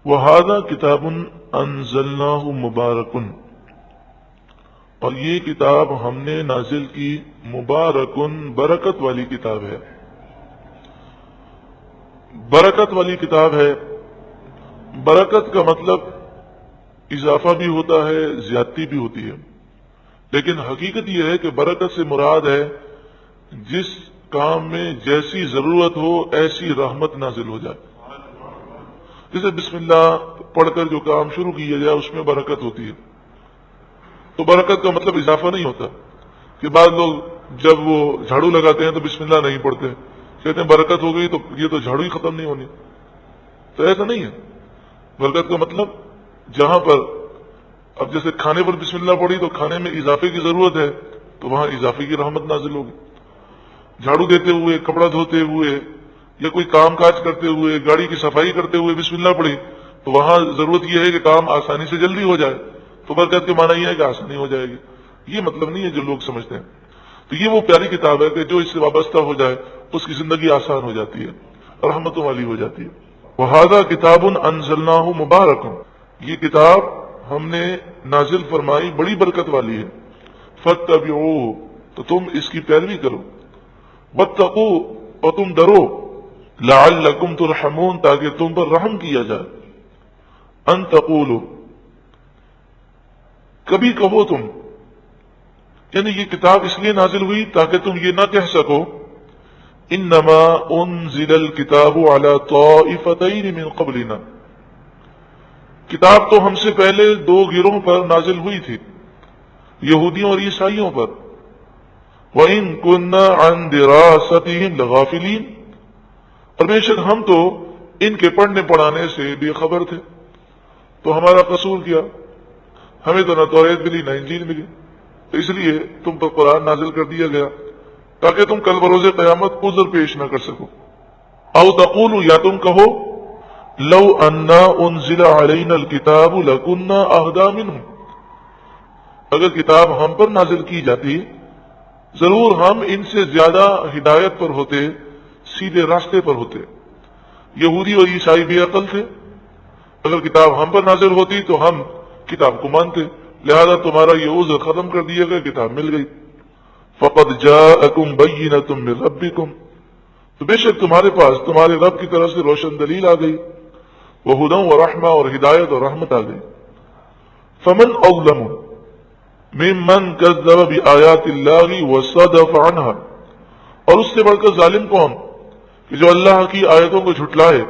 وَهَذَا كِتَابٌ أَنزَلْنَاهُ مُبَارَكٌ، اور یہ کتاب ہم نے نازل کی مبارکن، برکت والی کتاب ہے. برکت والی کتاب ہے. برکت کا مطلب اضافہ بھی ہوتا ہے، زیادتی بھی ہوتی ہے، لیکن حقیقت یہ ہے کہ برکت سے مراد ہے جس کام میں جیسی ضرورت ہو ایسی رحمت نازل ہو جائے. جیسے بسم اللہ پڑھ کر جو کام شروع کیا جائے اس میں برکت ہوتی ہے. تو برکت کا مطلب اضافہ نہیں ہوتا کہ بعض لوگ جب وہ جھاڑو لگاتے ہیں تو بسم اللہ نہیں پڑھتے، کہتے ہیں برکت ہو گئی تو یہ تو جھاڑو ہی ختم نہیں ہونی. تو ایسا نہیں ہے. برکت کا مطلب جہاں پر اب جیسے کھانے پر بسم اللہ پڑھی تو کھانے میں اضافے کی ضرورت ہے تو وہاں اضافے کی رحمت نازل ہوگی. جھاڑو دیتے ہوئے، کپڑا دھوتے ہوئے، یا کوئی کام کاج کرتے ہوئے، گاڑی کی صفائی کرتے ہوئے بسم اللہ پڑھی تو وہاں ضرورت یہ ہے کہ کام آسانی سے جلدی ہو جائے. تو برکت کے معنی یہ ہے کہ آسانی ہو جائے گی. یہ مطلب نہیں ہے جو لوگ سمجھتے ہیں. تو یہ وہ پیاری کتاب ہے کہ جو اس سے وابستہ ہو جائے اس کی زندگی آسان ہو جاتی ہے، رحمتوں والی ہو جاتی ہے. وَهَذَا كِتَابٌ أَنزَلْنَاهُ مُبَارَكٌ، یہ کتاب ہم نے نازل فرمائی بڑی برکت والی ہے. فَاتَّبِعُوهُ، تو تم اس کی پیروی کرو. وَاتَّقُوا، اور تم ڈرو. لَعَلَّكُمْ تُرْحَمُونَ، تاکہ تم پر رحم کیا جائے. أَن تَقُولُوا، کبھی کہو تم، یعنی یہ کتاب اس لیے نازل ہوئی تاکہ تم یہ نہ کہہ سکو انما انزل الکتاب علی طائفتین من قبلنا، کتاب تو ہم سے پہلے دو گروہ پر نازل ہوئی تھی، یہودیوں اور عیسائیوں پر. وَإِن كُنَّا عَن دِرَاسَتِهِمْ لَغَافِلِينَ، اور بے شک ہم تو ان کے پڑھنے پڑھانے سے بے خبر تھے. تو ہمارا قصور کیا؟ ہمیں تو نہ توریت ملی نہ انجیل ملی، تو اس لیے تم پر قرآن نازل کر دیا گیا تاکہ تم کل بروز قیامت عذر پیش نہ کر سکو. او تقولوا، یا تم کہو لو انا انزل علینا الکتاب لکنا اہدی منہم، اگر کتاب ہم پر نازل کی جاتی ضرور ہم ان سے زیادہ ہدایت پر ہوتے، سیدھے راستے پر ہوتے. یہودی اور عیسائی بے عقل تھے. اگر کتاب ہم پر نازل ہوتی تو ہم کتاب کو مانتے، لہذا تمہارا یہ عذر ختم کر دیا گیا، کتاب مل گئی. فقد جاءکم بینۃ من ربکم، تو بے شک تمہارے پاس تمہارے رب کی طرف سے روشن دلیل آ گئی. وہدی ورحمہ، اور ہدایت اور رحمت آ گئی. فمن اظلم ممن کذب بآیات اللہ وصدف عنہا، اور اس سے بڑھ کر ظالم کون کہ جو اللہ کی آیتوں کو جھٹلائے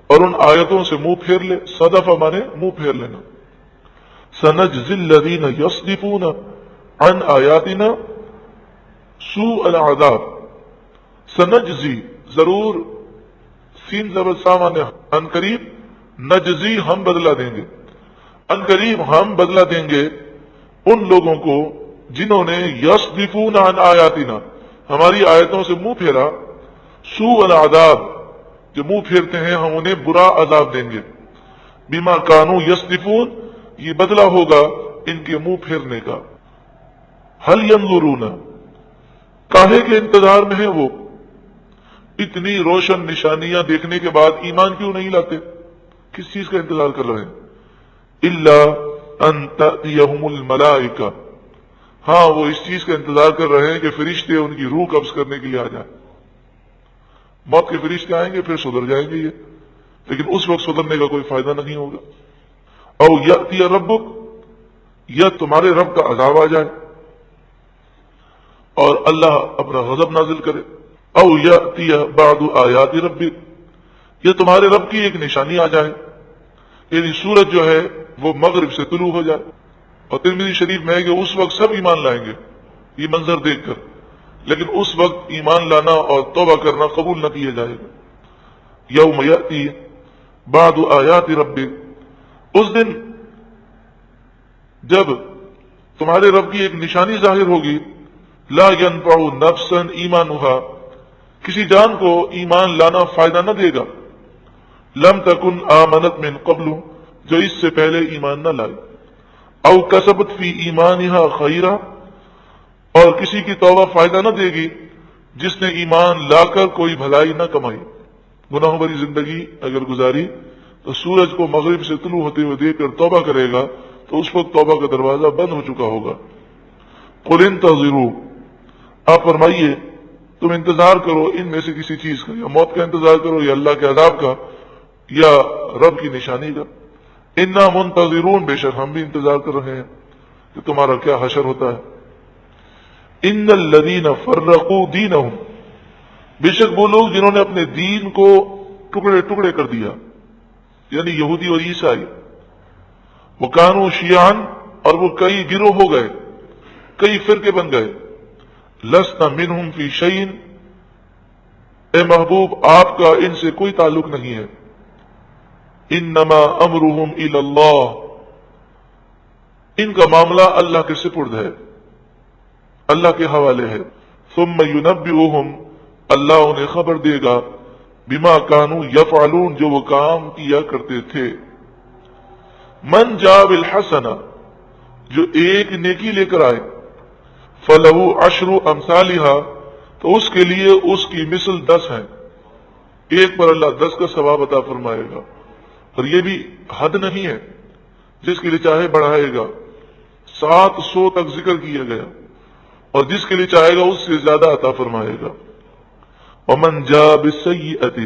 اور ان آیتوں سے منہ پھیر لے. صدف مانے منہ پھیر لینا. سنجزی الذین یصدفون عن آیاتنا سوء العذاب، سنجزی ضرور، سین زبر سامان، ان قریب، نجزی ہم بدلہ دیں گے، ان قریب ہم بدلہ دیں گے ان لوگوں کو جنہوں نے یصدفون عن آیاتنا، ہماری آیتوں سے منہ پھیرا. سوء العذاب، جو منہ پھیرتے ہیں ہم انہیں برا عذاب دیں گے. بما کانوا یصدفون، یہ بدلہ ہوگا ان کے منہ پھیرنے کا. هل ينظرون، کاہے کے انتظار میں ہیں وہ، اتنی روشن نشانیاں دیکھنے کے بعد ایمان کیوں نہیں لاتے؟ کس چیز کا انتظار کر رہے ہیں؟ الا ان تأتیہم الملائکہ، ہاں وہ اس چیز کا انتظار کر رہے ہیں کہ فرشتے ان کی روح قبض کرنے کے لیے آ جائیں. موت کے فرشتے آئیں گے پھر سدھر جائیں گے یہ، لیکن اس وقت سدھرنے کا کوئی فائدہ نہیں ہوگا. او یأتی ربک، یا تمہارے رب کا عذاب آ جائے اور اللہ اپنا غضب نازل کرے. او یأتی بعض آیات ربک، یا تمہارے رب کی ایک نشانی آ جائے، یعنی سورج جو ہے وہ مغرب سے طلوع ہو جائے. اور ترمذی شریف میں ہے کہ اس وقت سب ایمان لائیں گے یہ منظر دیکھ کر، لیکن اس وقت ایمان لانا اور توبہ کرنا قبول نہ کیا جائے گا. یوم یأتی بعض آیات ربک، اس دن جب تمہارے رب کی ایک نشانی ظاہر ہوگی. لا ينفع نفسا ایمانها، کسی جان کو ایمان لانا فائدہ نہ دے گا. لم تکن آمنت من قبل، جو اس سے پہلے ایمان نہ لائے. او کسبت فی ایمانها خیرا، اور کسی کی توبہ فائدہ نہ دے گی جس نے ایمان لا کر کوئی بھلائی نہ کمائی. گناہوں بھری زندگی اگر گزاری تو سورج کو مغرب سے طلوع ہوتے ہوئے دیکھ کر توبہ کرے گا تو اس وقت توبہ کا دروازہ بند ہو چکا ہوگا۔ قل انتظروا، آپ فرمائیے تم انتظار کرو ان میں سے کسی چیز کا، یا موت کا انتظار کرو، یا اللہ کے عذاب کا، یا رب کی نشانی کا۔ انا منتظرون، بے شک ہم بھی انتظار کر رہے ہیں کہ تمہارا کیا حشر ہوتا ہے۔ ان الذین فرقوا دینہم، بے شک وہ لوگ جنہوں نے اپنے دین کو ٹکڑے ٹکڑے کر دیا، یعنی یہودی اور عیسائی، وکانوا شیعاً، اور وہ کئی گروہ ہو گئے، کئی فرقے بن گئے، لست منہم فی شیء، اے محبوب آپ کا ان سے کوئی تعلق نہیں ہے۔ انما امرہم الی اللہ، ان کا معاملہ اللہ کے سپرد ہے، اللہ کے حوالے ہے۔ ثم ینبئہم، اللہ انہیں خبر دے گا، بما کانوا یفعلون، جو وہ کام کیا کرتے تھے۔ من جاء بالحسنہ، جو ایک نیکی لے کر آئے، فلہ عشر امثالہا، تو اس کے لیے اس کی مثل 10 ہیں، ایک پر اللہ 10 کا ثواب عطا فرمائے گا۔ اور یہ بھی حد نہیں ہے، جس کے لیے چاہے بڑھائے گا، 700 تک ذکر کیا گیا، اور جس کے لیے چاہے گا اس سے زیادہ عطا فرمائے گا۔ ومن جاء بالسیئۃ،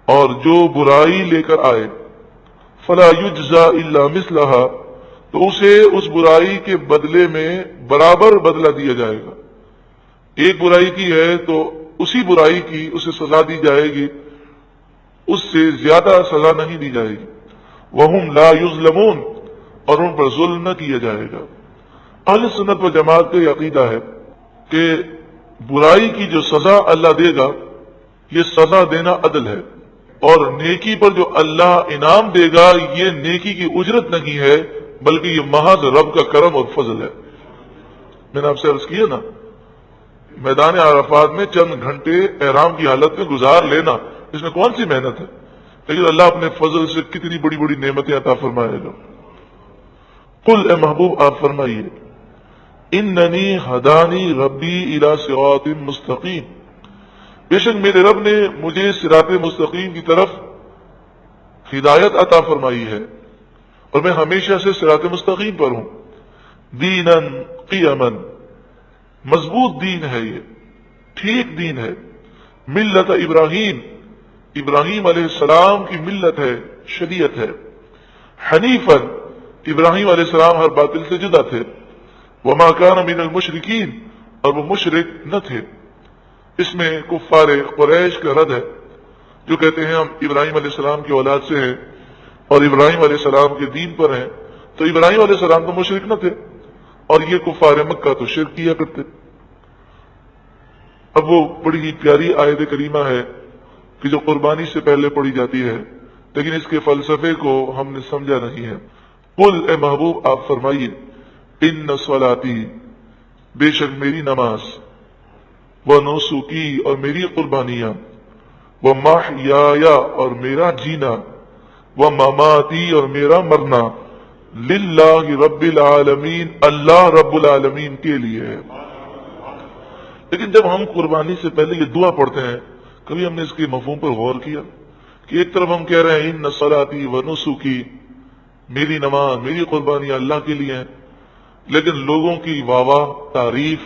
اور جو برائی لے کر آئے، فلا یجزا الا مثلہا، تو اسے اس برائی کے بدلے میں برابر بدلہ دیا جائے گا۔ ایک برائی کی ہے تو اسی برائی کی اسے سزا دی جائے گی، اس سے زیادہ سزا نہیں دی جائے گی۔ وہم لا یظلمون، اور ان پر ظلم نہ کیا جائے گا۔ اہل سنت و جماعت کا یہ عقیدہ ہے کہ برائی کی جو سزا اللہ دے گا، یہ سزا دینا عدل ہے، اور نیکی پر جو اللہ انعام دے گا، یہ نیکی کی اجرت نہیں ہے، بلکہ یہ محض رب کا کرم اور فضل ہے۔ میں نے آپ سے عرض کیا نا، میدان عرفات میں چند گھنٹے احرام کی حالت میں گزار لینا، اس میں کون سی محنت ہے، لیکن اللہ اپنے فضل سے کتنی بڑی بڑی نعمتیں عطا فرمائے گا۔ قل، اے محبوب آپ فرمائیے، اننی ہدانی ربی الی صراط مستقیم، بے شک میرے رب نے مجھے صراط مستقیم کی طرف ہدایت عطا فرمائی ہے، اور میں ہمیشہ سے صراط مستقیم پر ہوں۔ دینا قیما، مضبوط دین ہے، یہ ٹھیک دین ہے۔ ملت ابراہیم، ابراہیم علیہ السلام کی ملت ہے، شریعت ہے۔ حنیفا، ابراہیم علیہ السلام ہر باطل سے جدا تھے۔ وما کان من المشرکین، اور وہ مشرک نہ تھے۔ اس میں کفار قریش کا رد ہے، جو کہتے ہیں ہم ابراہیم علیہ السلام کی اولاد سے ہیں اور ابراہیم علیہ السلام کے دین پر ہیں، تو ابراہیم علیہ السلام تو مشرک نہ تھے، اور یہ کفار مکہ تو شرک کیا کرتے۔ اب وہ بڑی ہی پیاری آیت کریمہ ہے کہ جو قربانی سے پہلے پڑھی جاتی ہے، لیکن اس کے فلسفے کو ہم نے سمجھا نہیں ہے۔ قل، اے محبوب آپ فرمائیے، ان صلاتی، بے شک میری نماز، ونسکی، اور میری قربانیاں، ومحیایا، اور میرا جینا، ومماتی، اور میرا مرنا، للہ رب العالمین، اللہ رب العالمین کے لیے ہے۔ لیکن جب ہم قربانی سے پہلے یہ دعا پڑھتے ہیں، کبھی ہم نے اس کے مفہوم پر غور کیا کہ ایک طرف ہم کہہ رہے ہیں ان صلاتی ونسکی، میری نماز، میری قربانیاں اللہ کے لیے ہیں، لیکن لوگوں کی واہ واہ، تعریف،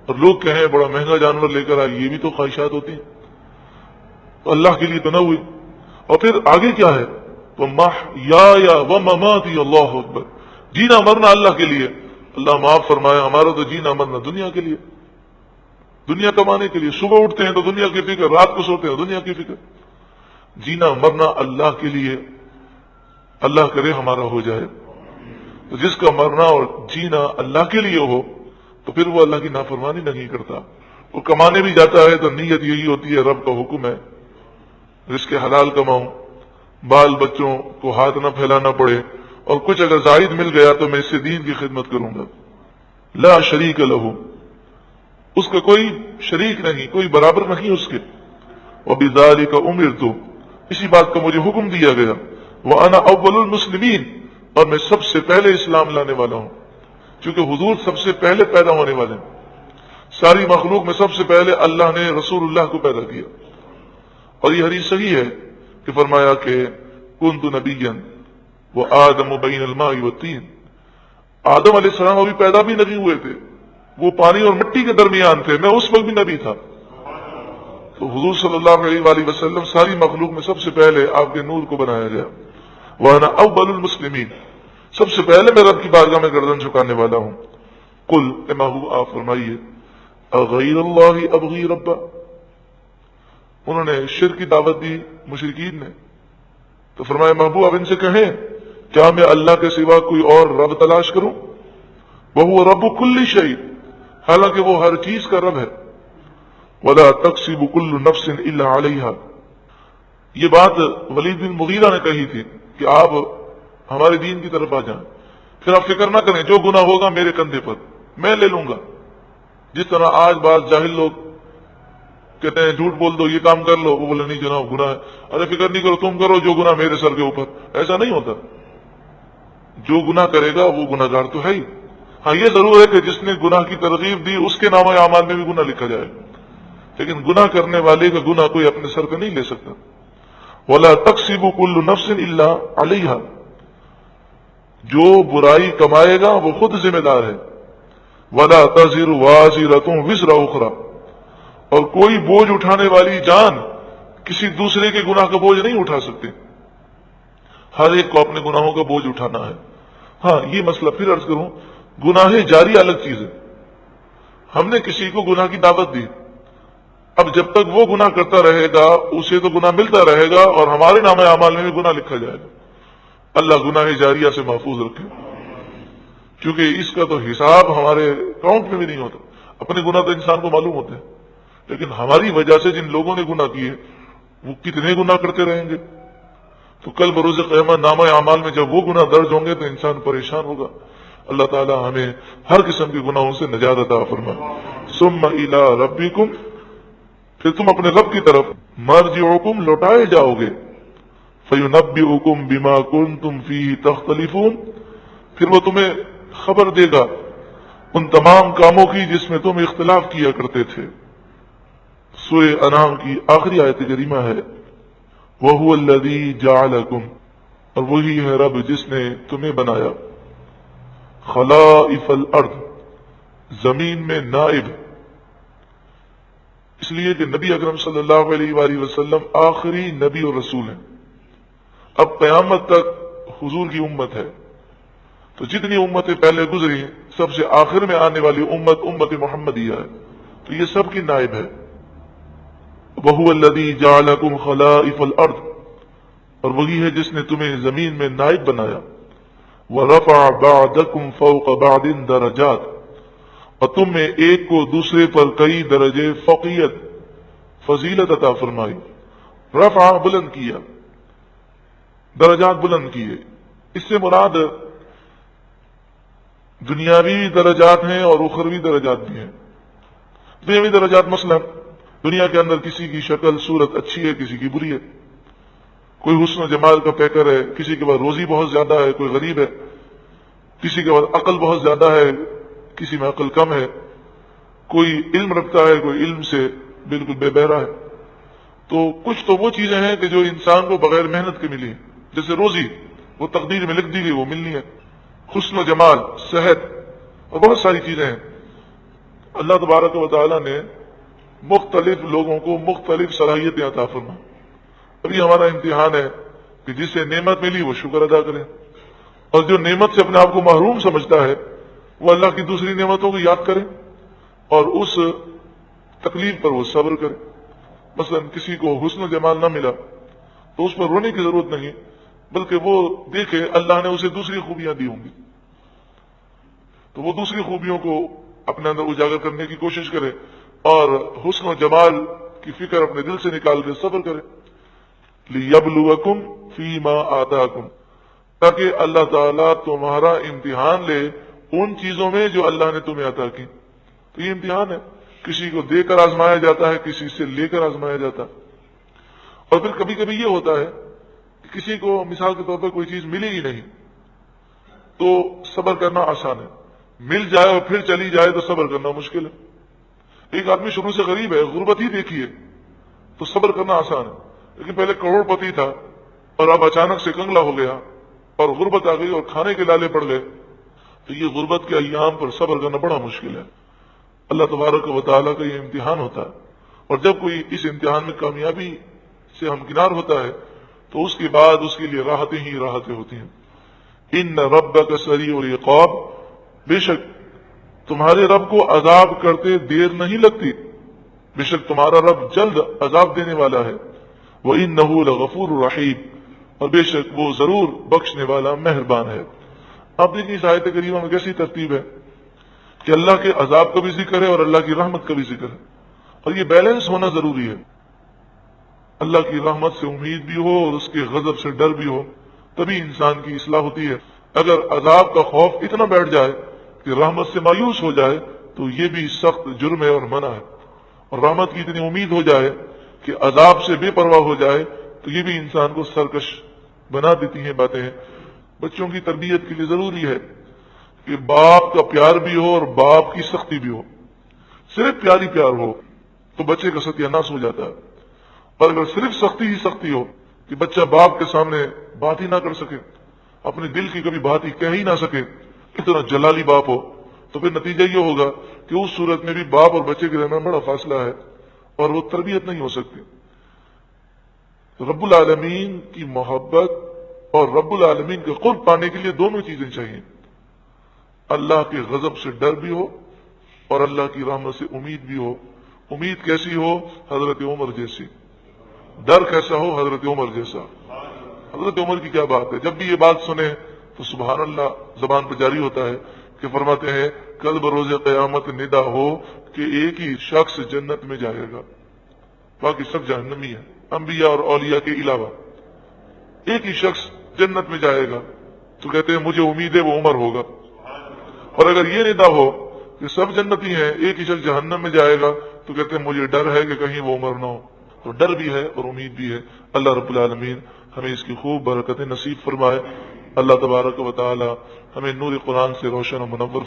اور لوگ کہیں بڑا مہنگا جانور لے کر آئے، یہ بھی تو خواہشات ہوتی ہیں، تو اللہ کے لیے تو نہ ہوئی۔ اور پھر آگے کیا ہے، ومحیایا ومماتی، اللہ اکبر، جینا مرنا اللہ کے لیے۔ اللہ معاف فرمائے، ہمارا تو جینا مرنا دنیا کے لیے، دنیا کمانے کے لیے۔ صبح اٹھتے ہیں تو دنیا کی فکر، رات کو سوتے ہیں دنیا کی فکر۔ جینا مرنا اللہ کے لیے، اللہ کرے ہمارا ہو جائے۔ تو جس کا مرنا اور جینا اللہ کے لیے ہو تو پھر وہ اللہ کی نافرمانی نہیں کرتا۔ وہ کمانے بھی جاتا ہے تو نیت یہی ہوتی ہے، رب کا حکم ہے رزق حلال کماؤں، بال بچوں کو ہاتھ نہ پھیلانا پڑے، اور کچھ اگر زائد مل گیا تو میں اس سے دین کی خدمت کروں گا۔ لا شریک لہ، اس کا کوئی شریک نہیں، کوئی برابر نہیں اس کے۔ وبذالک امرت، اسی بات کا مجھے حکم دیا گیا۔ وانا اول المسلمین، اور میں سب سے پہلے اسلام لانے والا ہوں، کیونکہ حضور سب سے پہلے پیدا ہونے والے ہیں۔ ساری مخلوق میں سب سے پہلے اللہ نے رسول اللہ کو پیدا کیا، اور یہ حدیث صحیح ہے کہ فرمایا کہ كنت نبيا وآدم بين الماء والطين. آدم علیہ السلام ابھی پیدا بھی نہیں ہوئے تھے، وہ پانی اور مٹی کے درمیان تھے، میں اس وقت بھی نبی تھا. تو حضور صلی اللہ علیہ وآلہ وسلم ساری مخلوق میں سب سے پہلے آپ کے نور کو بنایا گیا. وَأَنَا أَوَّلُ الْمُسْلِمِينَ، سب سے پہلے میں رب کی بارگاہ میں گردن جھکانے والا ہوں. قل اے محبوب آپ فرمائیے اغیر اللہ ابغی ربا، انہوں نے شرک کی دعوت دی مشرکین نے، تو فرمایا محبوب آپ ان سے کہیں کیا میں اللہ کے سوا کوئی اور رب تلاش کروں؟ وہو رب کل شیء، حالانکہ وہ ہر چیز کا رب ہے. ولا تکسب کل نفس الا علیہا، یہ بات ولید بن مغیرہ نے کہی تھی کہ آپ ہمارے دین کی طرف آ جائیں، پھر آپ فکر نہ کریں، جو گناہ ہوگا میرے کندھے پر، میں لے لوں گا. جس طرح آج بعض جاہل لوگ کہتے ہیں جھوٹ بول دو، یہ کام کر لو، وہ بولے نہیں جناب گناہ ہے، ارے فکر نہیں کرو، تم کرو جو گناہ میرے سر کے اوپر. ایسا نہیں ہوتا، جو گناہ کرے گا وہ گناہ گار تو ہے ہی. ہاں یہ ضرور ہے کہ جس نے گناہ کی ترغیب دی اس کے نام اعمال میں بھی گناہ لکھا جائے، لیکن گناہ کرنے والے کا گناہ کوئی اپنے سر پہ نہیں لے سکتا. ولا تکسب کل نفس الا علیہا، جو برائی کمائے گا وہ خود ذمہ دار ہے. ولا تزر وازرۃ وزر اخرى، اور کوئی بوجھ اٹھانے والی جان کسی دوسرے کے گناہ کا بوجھ نہیں اٹھا سکتے. ہر ایک کو اپنے گناہوں کا بوجھ اٹھانا ہے. ہاں یہ مسئلہ پھر عرض کروں، گناہ جاری الگ چیز ہے. ہم نے کسی کو گناہ کی دعوت دی، اب جب تک وہ گناہ کرتا رہے گا اسے تو گناہ ملتا رہے گا اور ہمارے نام اعمال میں بھی گناہ لکھا جائے گا. اللہ گناہ جاریہ سے محفوظ رکھے، کیونکہ اس کا تو حساب ہمارے اکاؤنٹ میں بھی نہیں ہوتا. اپنے گناہ تو انسان کو معلوم ہوتے ہیں، لیکن ہماری وجہ سے جن لوگوں نے گناہ کیے وہ کتنے گناہ کرتے رہیں گے. تو کل بروز قیامت نامہ اعمال میں جب وہ گناہ درج ہوں گے تو انسان پریشان ہوگا. اللہ تعالی ہمیں ہر قسم کے گناہوں سے نجات عطا فرمائے. ثم الی ربکم، پھر تم اپنے رب کی طرف مرجعکم لوٹائے جاؤ گے. فینبئکم بما کنتم فیہ تختلفون، پھر وہ تمہیں خبر دے گا ان تمام کاموں کی جس میں تم اختلاف کیا کرتے تھے. سورہ انعام کی آخری آیت کریمہ ہے وَهُوَ الَّذِي جَعَلَكُمْ، اور وہی ہے رب جس نے تمہیں بنایا خلائف الارض، زمین میں نائب. اس لیے کہ نبی اکرم صلی اللہ علیہ وآلہ وسلم آخری نبی اور رسول ہیں. اب قیامت تک حضور کی امت ہے، تو جتنی امتیں پہلے گزری سب سے آخر میں آنے والی امت امت محمدیہ ہے، تو یہ سب کی نائب ہے. وَهُوَ الَّذِي جَعَلَكُمْ خَلَائِفَ الْأَرْضِ، اور وہی ہے جس نے تمہیں زمین میں نائب بنایا. وَرَفَعَ بَعْضَكُمْ فَوْقَ بَعْضٍ دَرَجَاتٍ، اور تم میں ایک کو دوسرے پر کئی درجے فوقیت فضیلت عطا فرمائی. رفع بلند کیا، درجات بلند کیے. اس سے مراد دنیاوی درجات ہیں اور اخروی درجات بھی ہیں. دنیاوی درجات مثلا دنیا کے اندر کسی کی شکل صورت اچھی ہے، کسی کی بری ہے. کوئی حسن و جمال کا پیکر ہے، کسی کے پاس روزی بہت زیادہ ہے، کوئی غریب ہے. کسی کے پاس عقل بہت زیادہ ہے، کسی میں عقل کم ہے. کوئی علم رکھتا ہے، کوئی علم سے بالکل بے بہرا ہے. تو کچھ تو وہ چیزیں ہیں کہ جو انسان کو بغیر محنت کے ملی، جیسے روزی وہ تقدیر میں لکھ دی گئی، وہ ملنی ہے. حسن و جمال، صحت اور بہت ساری چیزیں ہیں. اللہ تبارک و تعالی نے مختلف لوگوں کو مختلف صلاحیتیں عطا فرمائیں. ابھی ہمارا امتحان ہے کہ جسے نعمت ملی وہ شکر ادا کرے، اور جو نعمت سے اپنے آپ کو محروم سمجھتا ہے وہ اللہ کی دوسری نعمتوں کو یاد کرے اور اس تکلیف پر وہ صبر کرے. مثلا کسی کو حسن و جمال نہ ملا تو اس پر رونے کی ضرورت نہیں، بلکہ وہ دیکھے اللہ نے اسے دوسری خوبیاں دی ہوں گی تو وہ دوسری خوبیوں کو اپنے اندر اجاگر کرنے کی کوشش کرے اور حسن و جمال کی فکر اپنے دل سے نکال کے صبر کرے. لِيَبْلُوَكُمْ فِي مَا آتَاكُمْ، تاکہ اللہ تعالیٰ تمہارا امتحان لے ان چیزوں میں جو اللہ نے تمہیں عطا کی. تو یہ امتحان ہے، کسی کو دے کر آزمایا جاتا ہے، کسی سے لے کر آزمایا جاتا ہے. اور پھر کبھی کبھی یہ ہوتا ہے کہ کسی کو مثال کے طور پر کوئی چیز ملے ہی نہیں تو صبر کرنا آسان ہے، مل جائے اور پھر چلی جائے تو صبر کرنا مشکل ہے. ایک آدمی شروع سے غریب ہے، غربت ہی دیکھی ہے تو صبر کرنا آسان ہے. لیکن پہلے کروڑ پتی تھا اور اب اچانک سے کنگلا ہو گیا اور غربت آ گئی اور کھانے کے لالے پڑ گئے، تو یہ غربت کے ایام پر صبر کرنا بڑا مشکل ہے۔ اللہ تبارک و تعالیٰ کا یہ امتحان ہوتا ہے، اور جب کوئی اس امتحان میں کامیابی سے ہمکنار ہوتا ہے تو اس کے بعد اس کے لیے راحتیں ہی راحتیں ہوتی ہیں۔ ان ربک سریع العقاب، بے شک تمہارے رب کو عذاب کرتے دیر نہیں لگتی، بے شک تمہارا رب جلد عذاب دینے والا ہے۔ وَإِنَّهُ لَغَفُورٌ رَحِيمٌ، اور بے شک وہ ضرور بخشنے والا مہربان ہے۔ اب دیکھیں اس آیت کریمہ میں کیسی ترتیب ہے کہ اللہ کے عذاب کا بھی ذکر ہے اور اللہ کی رحمت کا بھی ذکر ہے، اور یہ بیلنس ہونا ضروری ہے۔ اللہ کی رحمت سے امید بھی ہو اور اس کے غضب سے ڈر بھی ہو، تبھی انسان کی اصلاح ہوتی ہے۔ اگر عذاب کا خوف اتنا بیٹھ جائے کہ رحمت سے مایوس ہو جائے تو یہ بھی سخت جرم ہے اور منع ہے، اور رحمت کی اتنی امید ہو جائے کہ عذاب سے بے پرواہ ہو جائے تو یہ بھی انسان کو سرکش بنا دیتی ہیں باتیں ہیں۔ بچوں کی تربیت کے لیے ضروری ہے کہ باپ کا پیار بھی ہو اور باپ کی سختی بھی ہو۔ صرف پیار ہی پیار ہو تو بچے کا ستیہ ناش ہو جاتا ہے، اور اگر صرف سختی ہی سختی ہو کہ بچہ باپ کے سامنے بات ہی نہ کر سکے، اپنے دل کی کبھی بات ہی کہہ ہی نہ سکے، اتنا جلالی باپ ہو، تو پھر نتیجہ یہ ہوگا کہ اس صورت میں بھی باپ اور بچے کے درمیان بڑا فاصلہ ہے اور وہ تربیت نہیں ہو سکتی۔ رب العالمین کی محبت اور رب العالمین کے قرب پانے کے لیے دونوں چیزیں چاہیے، اللہ کے غضب سے ڈر بھی ہو اور اللہ کی رحمت سے امید بھی ہو۔ امید کیسی ہو؟ حضرت عمر جیسی۔ ڈر کیسا ہو؟ حضرت عمر جیسا۔ حضرت عمر کی کیا بات ہے، جب بھی یہ بات سنیں تو سبحان اللہ زبان پر جاری ہوتا ہے کہ فرماتے ہیں کل بروز قیامت ندا ہو کہ ایک ہی شخص جنت میں جائے گا، باقی سب جہنمی ہیں، انبیاء اور اولیاء کے علاوہ۔ ایک ہی شخص جنت میں جائے گا تو کہتے ہیں مجھے امید ہے وہ عمر ہوگا، اور اگر یہ ندا ہو کہ سب جنتی ہیں ایک ہی شخص جہنم میں جائے گا تو کہتے ہیں مجھے ڈر ہے کہ کہیں وہ عمر نہ ہو۔ تو ڈر بھی ہے اور امید بھی ہے۔ اللہ رب العالمین ہمیں اس کی خوب برکتیں نصیب فرمائے۔ اللہ تبارک و تعالی ہمیں نور قرآن سے روشن و منور